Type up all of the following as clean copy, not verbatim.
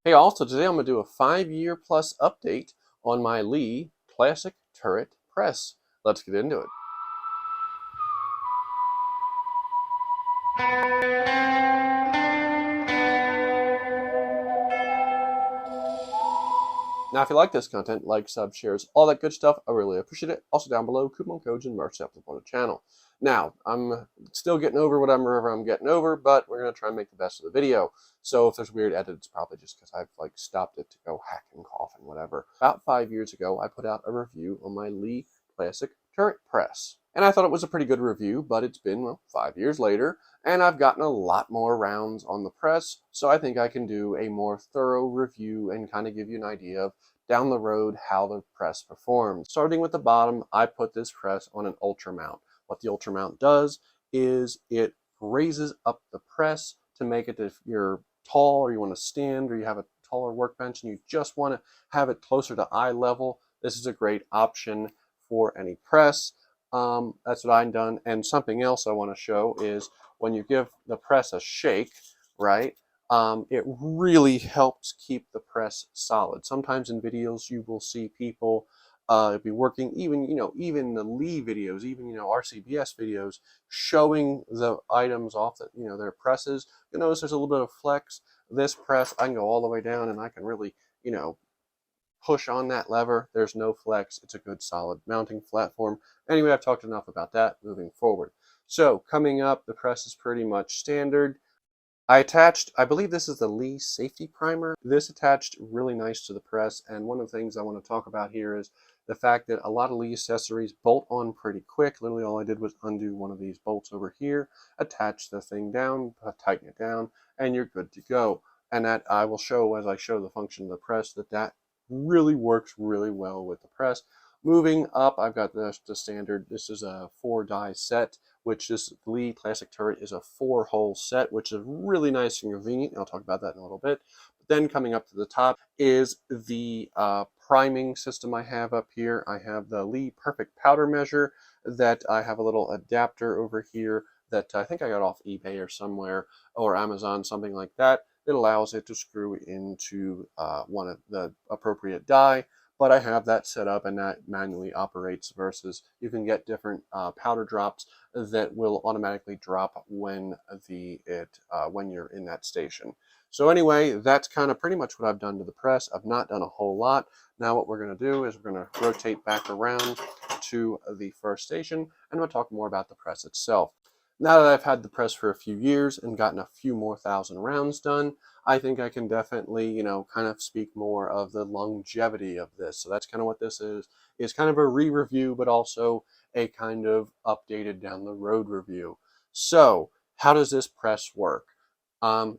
Hey, also today I'm going to do a 5-year plus update on my Lee Classic Turret Press. Let's get into it. Now, if you like this content, like, sub, shares, all that good stuff, I really appreciate it. Also down below, coupon codes and merch to help support the channel. Now, I'm still getting over whatever I'm getting over, but we're going to try and make the best of the video. So if there's weird edits, it's probably just because I've stopped it to go hack and cough and whatever. About 5 years ago, I put out a review on my Lee Classic Turret Press. And I thought it was a pretty good review, but it's been, well, 5 years later, and I've gotten a lot more rounds on the press, so I think I can do a more thorough review and kind of give you an idea of down the road how the press performs. Starting with the bottom, I put this press on an ultra mount. What the ultra mount does is it raises up the press to make it, if you're tall or you want to stand or you have a taller workbench and you just want to have it closer to eye level, this is a great option for any press. That's what I've done. And something else I want to show is when you give the press a shake, right? It really helps keep the press solid. Sometimes in videos you will see people be working, even the Lee videos, even RCBS videos, showing the items off that their presses. You notice there's a little bit of flex. This press, I can go all the way down and I can really push on that lever. There's no flex. It's a good solid mounting platform. Anyway, I've talked enough about that. Moving forward. So coming up, the press is pretty much standard. I believe this is the Lee safety primer. This attached really nice to the press, and one of the things I want to talk about here is the fact that a lot of Lee accessories bolt on pretty quick. Literally all I did was undo one of these bolts over here, attach the thing down, tighten it down, and you're good to go. And that I will show as I show the function of the press that really works really well with the press. Moving up, I've got the standard, this is a 4-die set, which this Lee Classic Turret is a 4-hole set, which is really nice and convenient. I'll talk about that in a little bit. But then coming up to the top is the priming system I have up here. I have the Lee Perfect Powder Measure that I have a little adapter over here that I think I got off eBay or somewhere, or Amazon, something like that. It allows it to screw into one of the appropriate die, but I have that set up and that manually operates versus you can get different powder drops that will automatically drop when when you're in that station. So anyway, that's kind of pretty much what I've done to the press. I've not done a whole lot. Now what we're going to do is we're going to rotate back around to the first station and we'll talk more about the press itself. Now that I've had the press for a few years and gotten a few more thousand rounds done, I think I can definitely, kind of speak more of the longevity of this. So that's kind of what this is kind of a re-review, but also a kind of updated down the road review. So how does this press work?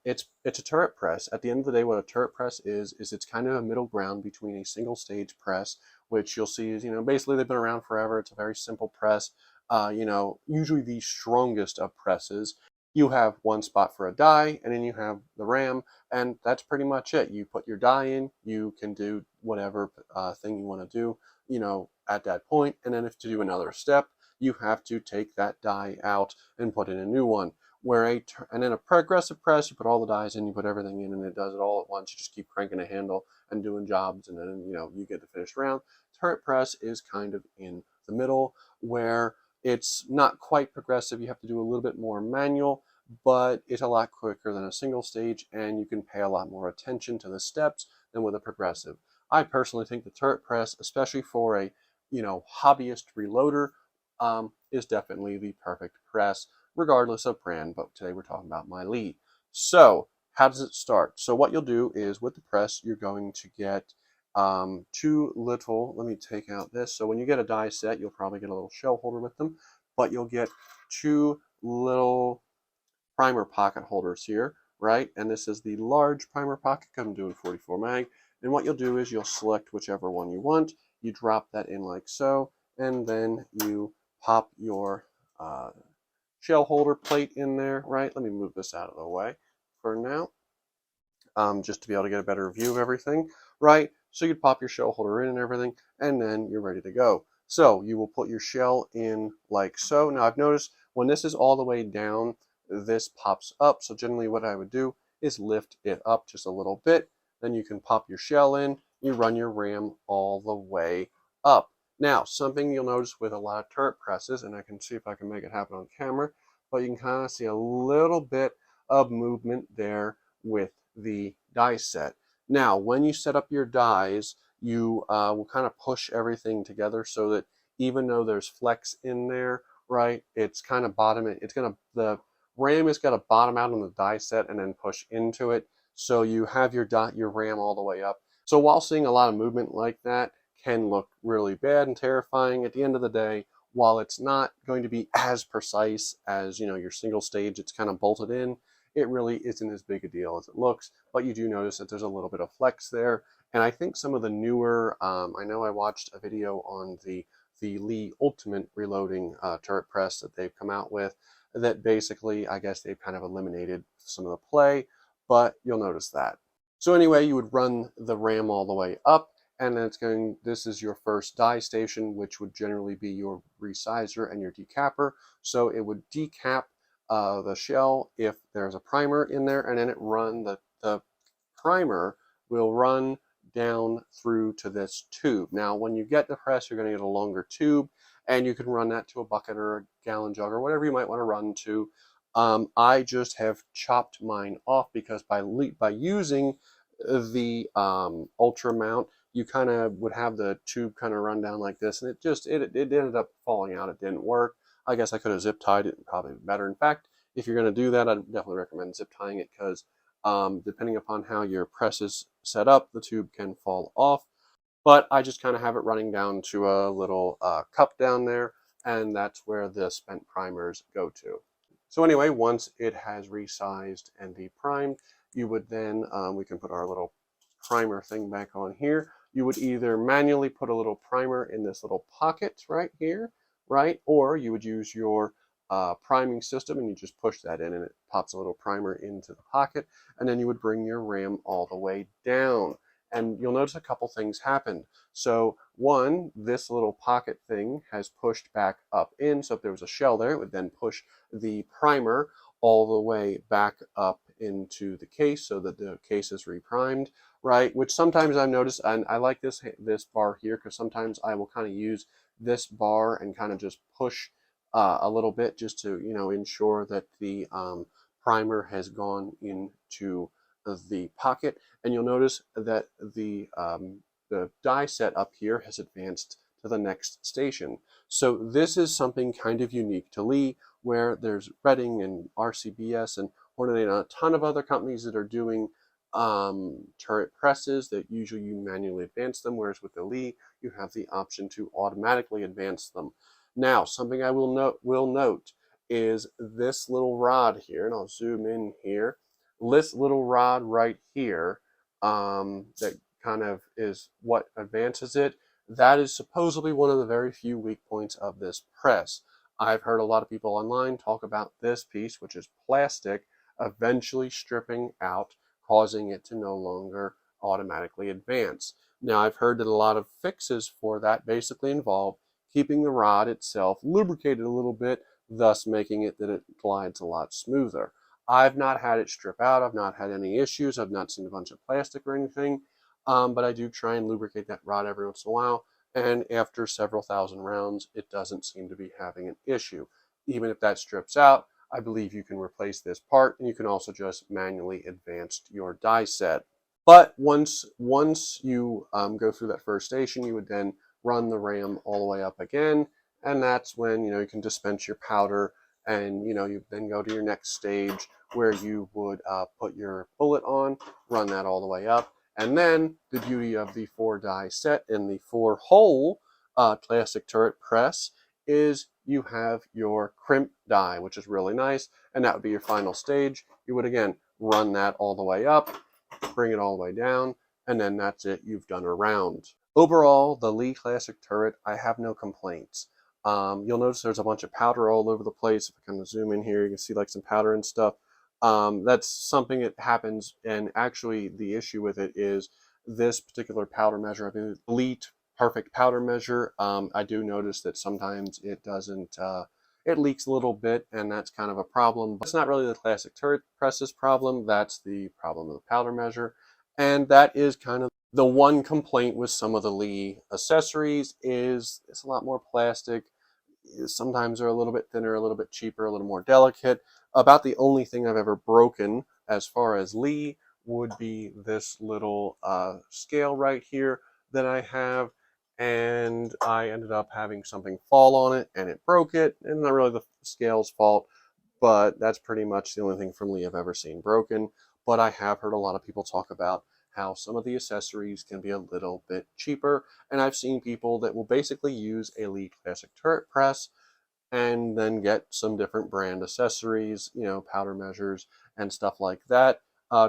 It's a turret press. At the end of the day, what a turret press is it's kind of a middle ground between a single stage press, which you'll see is, basically they've been around forever. It's a very simple press. Usually the strongest of presses. You have one spot for a die, and then you have the ram, and that's pretty much it. You put your die in, you can do whatever thing you want to do, at that point, and then if to do another step, you have to take that die out and put in a new one. And then a progressive press, you put all the dies in, you put everything in, and it does it all at once. You just keep cranking a handle and doing jobs, and then you get the finished round. Turret press is kind of in the middle, where it's not quite progressive. You have to do a little bit more manual, but it's a lot quicker than a single stage, and you can pay a lot more attention to the steps than with a progressive. I personally think the turret press, especially for a hobbyist reloader, is definitely the perfect press, regardless of brand. But today we're talking about my Lee. So how does it start? So what you'll do is with the press, you're going to get let me take out this. So when you get a die set, you'll probably get a little shell holder with them, but you'll get 2 little primer pocket holders here, right? And this is the large primer pocket, I'm doing 44 mag. And what you'll do is you'll select whichever one you want. You drop that in like so, and then you pop your shell holder plate in there, right? Let me move this out of the way for now, just to be able to get a better view of everything, right? So you'd pop your shell holder in and everything, and then you're ready to go. So you will put your shell in like so. Now I've noticed when this is all the way down, this pops up. So generally what I would do is lift it up just a little bit, then you can pop your shell in, you run your ram all the way up. Now, something you'll notice with a lot of turret presses, and I can see if I can make it happen on camera, but you can kind of see a little bit of movement there with the die set. Now, when you set up your dies, you will kind of push everything together so that even though there's flex in there, right, it's kind of bottoming. The ram is going to bottom out on the die set and then push into it. So you have your ram all the way up. So while seeing a lot of movement like that can look really bad and terrifying, at the end of the day, while it's not going to be as precise as your single stage, it's kind of bolted in, it really isn't as big a deal as it looks. But you do notice that there's a little bit of flex there. And I think some of the newer, I know I watched a video on the Lee Ultimate reloading turret press that they've come out with, that basically, I guess they've kind of eliminated some of the play, but you'll notice that. So anyway, you would run the ram all the way up, and then this is your first die station, which would generally be your resizer and your decapper. So it would decap the shell if there's a primer in there, and then the primer will run down through to this tube. Now, when you get the press, you're going to get a longer tube, and you can run that to a bucket or a gallon jug or whatever you might want to run to. I just have chopped mine off because by using the ultra mount, you kind of would have the tube kind of run down like this, and it ended up falling out. It didn't work. I guess I could have zip tied it, probably better. In fact, if you're going to do that, I'd definitely recommend zip tying it because depending upon how your press is set up, the tube can fall off. But I just kind of have it running down to a little cup down there, and that's where the spent primers go to. So anyway, once it has resized and deprimed, you would then, we can put our little primer thing back on here. You would either manually put a little primer in this little pocket right here, right? Or you would use your priming system and you just push that in and it pops a little primer into the pocket, and then you would bring your ram all the way down. And you'll notice a couple things happened. So one, this little pocket thing has pushed back up in. So if there was a shell there, it would then push the primer all the way back up into the case so that the case is reprimed, right? Which sometimes I've noticed, and I like this bar here because sometimes I will kind of use this bar and kind of just push a little bit just to ensure that the primer has gone into the pocket. And you'll notice that the die set up here has advanced to the next station. So this is something kind of unique to Lee, where there's Redding and RCBS and Hornady and a ton of other companies that are doing turret presses that usually you manually advance them, whereas with the Lee, you have the option to automatically advance them. Now, something I will note is this little rod here, and I'll zoom in here. This little rod right here that kind of is what advances it. That is supposedly one of the very few weak points of this press. I've heard a lot of people online talk about this piece, which is plastic, eventually stripping out, causing it to no longer automatically advance. Now, I've heard that a lot of fixes for that basically involve keeping the rod itself lubricated a little bit, thus making it that it glides a lot smoother. I've not had it strip out. I've not had any issues. I've not seen a bunch of plastic or anything, but I do try and lubricate that rod every once in a while, and after several thousand rounds, it doesn't seem to be having an issue. Even if that strips out, I believe you can replace this part, and you can also just manually advance your die set. But once you go through that first station, you would then run the ram all the way up again, and that's when you can dispense your powder, and you then go to your next stage where you would put your bullet on, run that all the way up, and then the beauty of the 4-die set in the 4-hole classic turret press is you have your crimp die, which is really nice, and that would be your final stage. You would again run that all the way up, bring it all the way down, and then that's it. You've done a round. Overall, the Lee Classic turret, I have no complaints. You'll notice there's a bunch of powder all over the place. If I kind of zoom in here, you can see like some powder and stuff. That's something that happens, and actually the issue with it is this particular powder measure. I mean, Elite Perfect powder measure. I do notice that sometimes it doesn't, it leaks a little bit, and that's kind of a problem. But it's not really the Classic turret press's problem. That's the problem of the powder measure. And that is kind of the one complaint with some of the Lee accessories is it's a lot more plastic. Sometimes they're a little bit thinner, a little bit cheaper, a little more delicate. About the only thing I've ever broken as far as Lee would be this little scale right here that I have, and I ended up having something fall on it and it broke it, and not really the scale's fault, but that's pretty much the only thing from Lee I've ever seen broken. But I have heard a lot of people talk about how some of the accessories can be a little bit cheaper, and I've seen people that will basically use a Lee Classic turret press and then get some different brand accessories, powder measures and stuff like that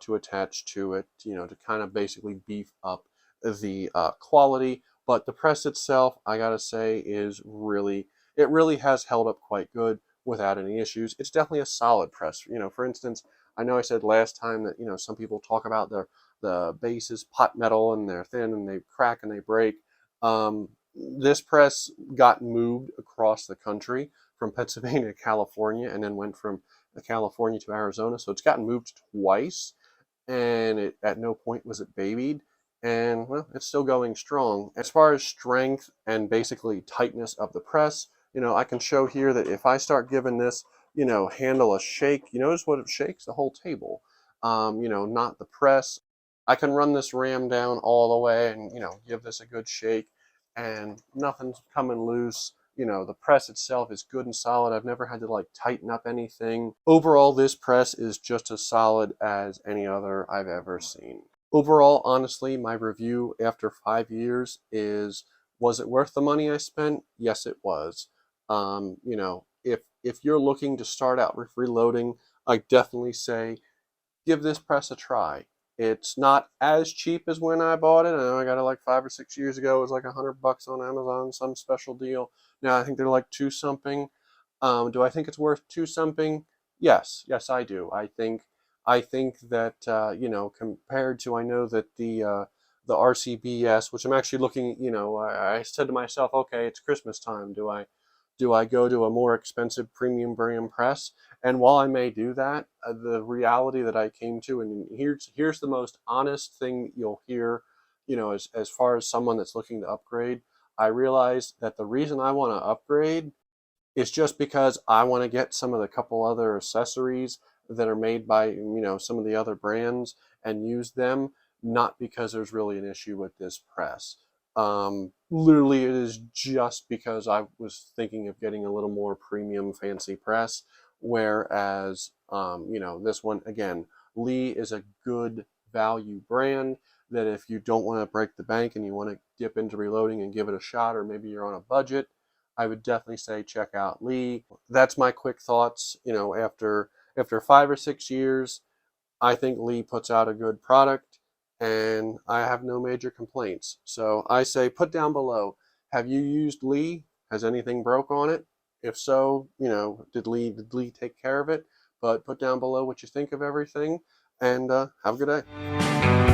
to attach to it, to kind of basically beef up the quality. But the press itself, I gotta say, it really has held up quite good without any issues. It's definitely a solid press. For instance, I know I said last time that, some people talk about the bases pot metal and they're thin and they crack and they break. This press got moved across the country from Pennsylvania to California and then went from California to Arizona. So it's gotten moved twice, and at no point was it babied. And well, it's still going strong. As far as strength and basically tightness of the press, I can show here that if I start giving this, handle a shake, you notice what it shakes? The whole table. Not the press. I can run this ram down all the way and, give this a good shake and nothing's coming loose. The press itself is good and solid. I've never had to like tighten up anything. Overall, this press is just as solid as any other I've ever seen. Overall, honestly, my review after 5 years is, was it worth the money I spent? Yes, it was. If you're looking to start out with reloading, I definitely say give this press a try. It's not as cheap as when I bought it. I know I got it like 5 or 6 years ago. It was like $100 on Amazon, some special deal. Now I think they're like two something. Do I think it's worth two something? Yes, I do. I think that compared to, I know that the RCBS, which I'm actually looking, I said to myself, okay, it's Christmas time. Do I go to a more expensive premium brand press? And while I may do that, the reality that I came to, and here's the most honest thing you'll hear, as far as someone that's looking to upgrade, I realized that the reason I want to upgrade is just because I want to get some of the couple other accessories that are made by, some of the other brands and use them, not because there's really an issue with this press. Literally, it is just because I was thinking of getting a little more premium fancy press, whereas, this one, again, Lee is a good value brand that if you don't want to break the bank and you want to dip into reloading and give it a shot, or maybe you're on a budget, I would definitely say check out Lee. That's my quick thoughts. After 5 or 6 years, I think Lee puts out a good product, and I have no major complaints. So I say put down below, have you used Lee? Has anything broke on it? If so, did Lee take care of it? But put down below what you think of everything, and have a good day.